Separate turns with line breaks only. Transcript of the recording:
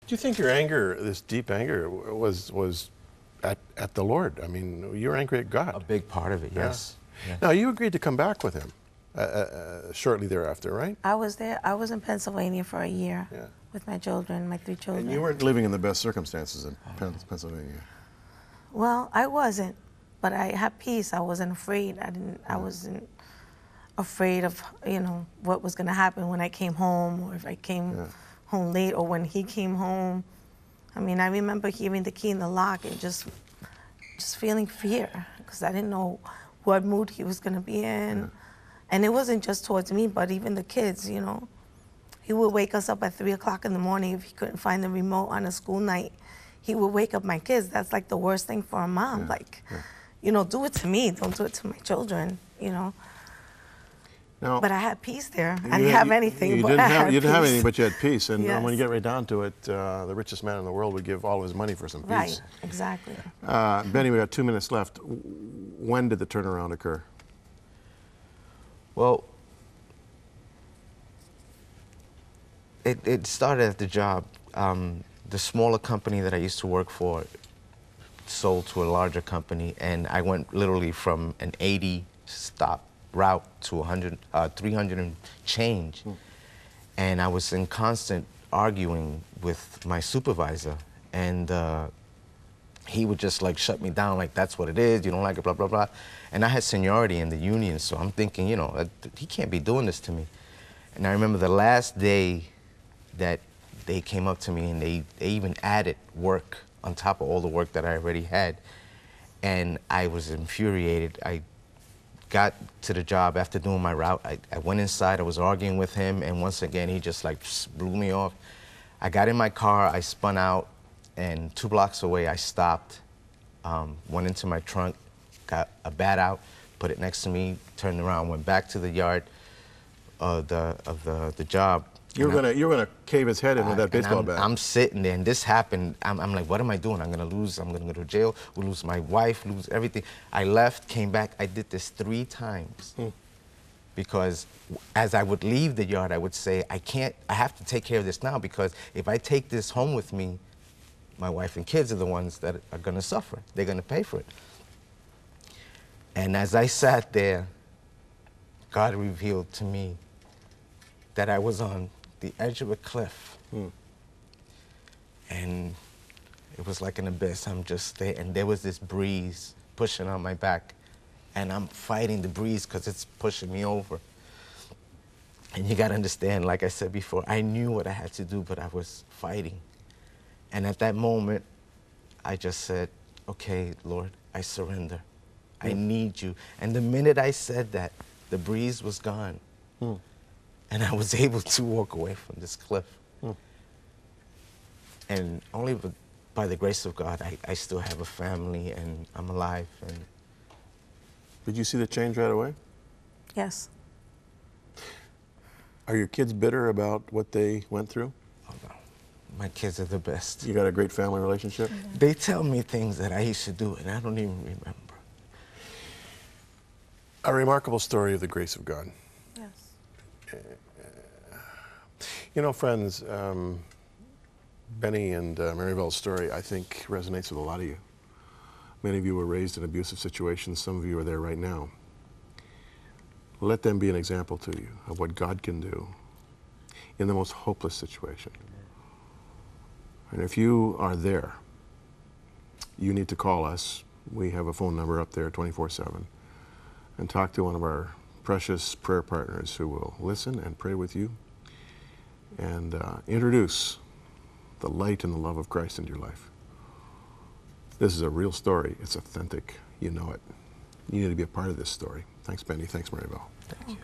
Do you think your anger, this deep anger, was at the Lord? I mean, you were angry at God.
A big part of it, yes.
Yeah.
Yes.
Now, you agreed to come back with him shortly thereafter, right?
I was there. I was in Pennsylvania for a year
Yeah.
with my children, my 3 children.
And you weren't living in the best circumstances in Pennsylvania.
Well, I wasn't, but I had peace. I wasn't afraid. I wasn't afraid of, you know, what was going to happen when I came home, or if I came home late, or when he came home. I mean, I remember hearing the key in the lock and just feeling fear, because I didn't know what mood he was going to be in.
Yeah.
And it wasn't just towards me, but even the kids, you know. He would wake us up at 3 o'clock in the morning if he couldn't find the remote on a school night. He would wake up my kids. That's like the worst thing for a mom. Like, you know, do it to me. Don't do it to my children, you know.
Now,
but I had peace there. I didn't have anything,
you
but
didn't
I
have,
had
You didn't have
peace.
anything, but you had peace. And
Yes.
when you get right down to it, the richest man in the world would give all of his money for some peace.
Right, exactly.
Benny, we got 2 minutes left. When did the turnaround occur?
Well, it started at the job. The smaller company that I used to work for sold to a larger company, and I went literally from an 80-stop route to 300 and change. And I was in constant arguing with my supervisor, and he would just like shut me down, like, that's what it is, you don't like it, blah, blah, blah. And I had seniority in the union, so I'm thinking, you know, he can't be doing this to me. And I remember the last day that they came up to me and they even added work on top of all the work that I already had. And I was infuriated. I got to the job after doing my route. I went inside, I was arguing with him, and once again, he just like blew me off. I got in my car, I spun out, and 2 blocks away, I stopped, went into my trunk, got a bat out, put it next to me, turned around, went back to the yard of the you
were gonna cave his head in with that baseball bat.
I'm sitting there, and this happened. I'm like, what am I doing? I'm gonna lose. I'm gonna go to jail. We'll lose my wife, lose everything. I left, came back. I did this 3 times. Because as I would leave the yard, I would say, I have to take care of this now, because if I take this home with me, my wife and kids are the ones that are gonna suffer. They're gonna pay for it. And as I sat there, God revealed to me that I was on the edge of a cliff. And it was like an abyss. I'm just there, and there was this breeze pushing on my back, and I'm fighting the breeze because it's pushing me over. And you gotta understand, like I said before, I knew what I had to do, but I was fighting. And at that moment, I just said, okay, Lord, I surrender. I need you. And the minute I said that, the breeze was gone. And I was able to walk away from this cliff. And only by the grace of God, I still have a family, and I'm alive. And
Did you see the change right away?
Yes.
Are your kids bitter about what they went through?
oh no, my kids are the best.
You got a great family relationship?
They tell me things that I used to do, and I don't even remember.
A remarkable story of the grace of God.
Yes.
You know, friends, Benny and Maryvel's story, I think, resonates with a lot of you. Many of you were raised in abusive situations. Some of you are there right now. Let them be an example to you of what God can do in the most hopeless situation. And if you are there, you need to call us. We have a phone number up there 24/7, and talk to one of our precious prayer partners who will listen and pray with you and introduce the light and the love of Christ into your life. This is a real story. It's authentic. You know it. You need to be a part of this story. Thanks, Benny. Thanks, Maryvel.
Thank you.